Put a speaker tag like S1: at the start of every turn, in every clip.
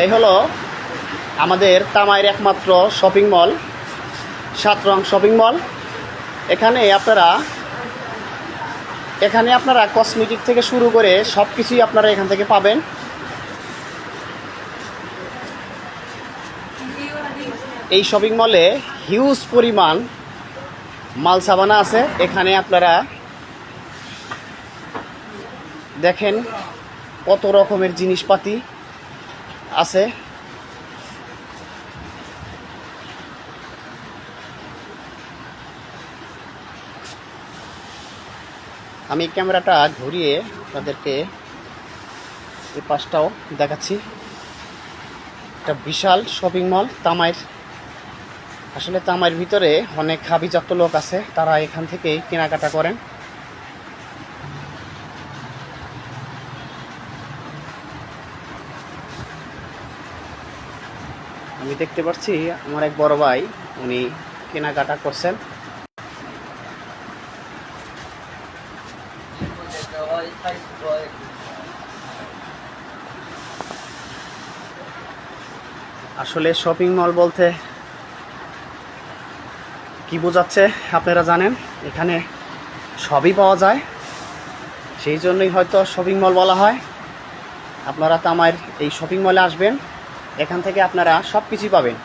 S1: এই হলো আমাদের তামাইয়ের একমাত্র শপিং মল, 7 রং শপিং মল। এখানে আপনারা কসমেটিক থেকে শুরু করে সব কিছুই আপনারা এখান থেকে পাবেন। এই শপিং মলে হিউজ পরিমাণ মাল সাবানা আছে। এখানে আপনারা দেখেন কত রকমের জিনিসপাতি আছে। আমি ক্যামেরাটা ঘুরিয়ে তাদেরকে এই পাশটাও দেখাচ্ছি। একটা বিশাল শপিং মল তামাইয়ের। আসলে তামাইয়ের ভিতরে অনেক হাবিজাত লোক আছে, তারা এখান থেকেই কেনাকাটা করেন। আমি দেখতে পাচ্ছি আমার এক বড় ভাই, উনি কেনাকাটা করছেন। আসলে শপিং মল বলতে কি বোঝাচ্ছে আপনারা জানেন, এখানে সবই পাওয়া যায়, সেই জন্যই হয়তো শপিং মল বলা হয়। আপনারা তামাইয়ের এই শপিং মলে আসবেন, এখান থেকে আপনারা সব কিছুই পাবেন।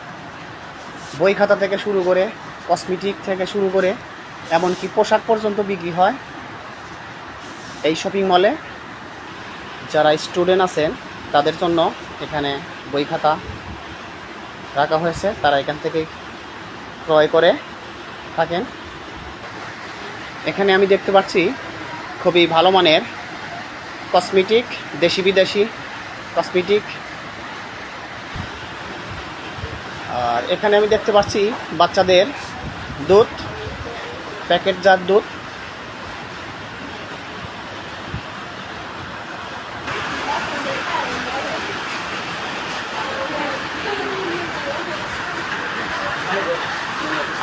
S1: বই খাতা থেকে শুরু করে, কসমেটিক থেকে শুরু করে, এমনকি পোশাক পর্যন্ত বিক্রি হয় এই শপিং মলে। যারা স্টুডেন্ট আছেন তাদের জন্য এখানে বই খাতা রাখা হয়েছে, তারা এখান থেকে ক্রয় করে থাকেন। এখানে আমি দেখতে পাচ্ছি খুবই ভালো মানের কসমেটিক, দেশি বিদেশি কসমেটিক। আর এখানে আমি দেখতে পাচ্ছি বাচ্চাদের দুধ, প্যাকেটজাত দুধ।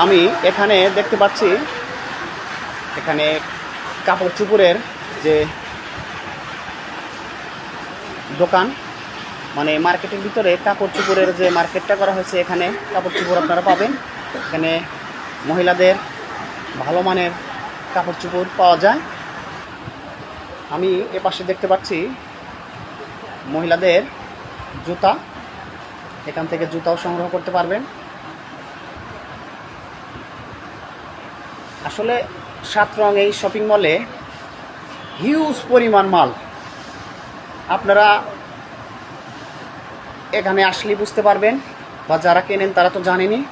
S1: আমি এখানে দেখতে পাচ্ছি এখানে কাপড় চোপড়ের যে দোকান, মানে মার্কেটের ভিতরে কাপড় চোপড়ের যে মার্কেটটা করা হয়েছে, এখানে কাপড় চোপড় আপনারা পাবেন। এখানে মহিলাদের ভালো মানের কাপড় চোপড় পাওয়া যায়। আমি এপাশে দেখতে পাচ্ছি মহিলাদের জুতা, এখান থেকে জুতাও সংগ্রহ করতে পারবেন। আসলে 7 রং এই শপিং মলে হিউজ পরিমাণ মাল। আপনারা এখানে আসলে বুঝতে পারবেন, বা যারা কেনেন তারা তো জানেনই।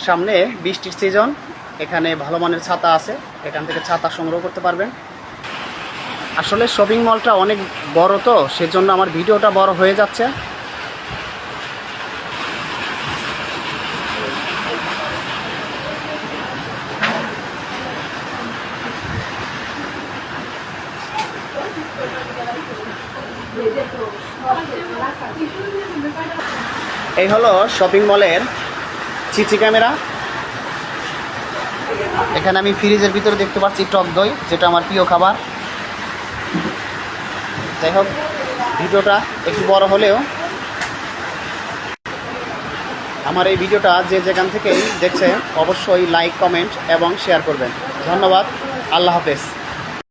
S1: সামনে বৃষ্টির সিজন, এখানে ভালো মানের ছাতা আছে, এখান থেকে ছাতা সংগ্রহ করতে পারবেন। আসলে শপিং মলটা অনেক বড়, তো সেজন্য আমার ভিডিওটা বড় হয়ে যাচ্ছে। এই হলো শপিং মলের সিসি ক্যামেরা। এখানে আমি ফ্রিজের ভিতরে দেখতে পাচ্ছি টক দই, যেটা আমার প্রিয় খাবার। যাই হোক, ভিডিওটা একটু বড় হলেও আমার এই ভিডিওটা যে যেখান থেকেই দেখছেন অবশ্যই লাইক, কমেন্ট এবং শেয়ার করবেন। ধন্যবাদ। আল্লাহ হাফেজ।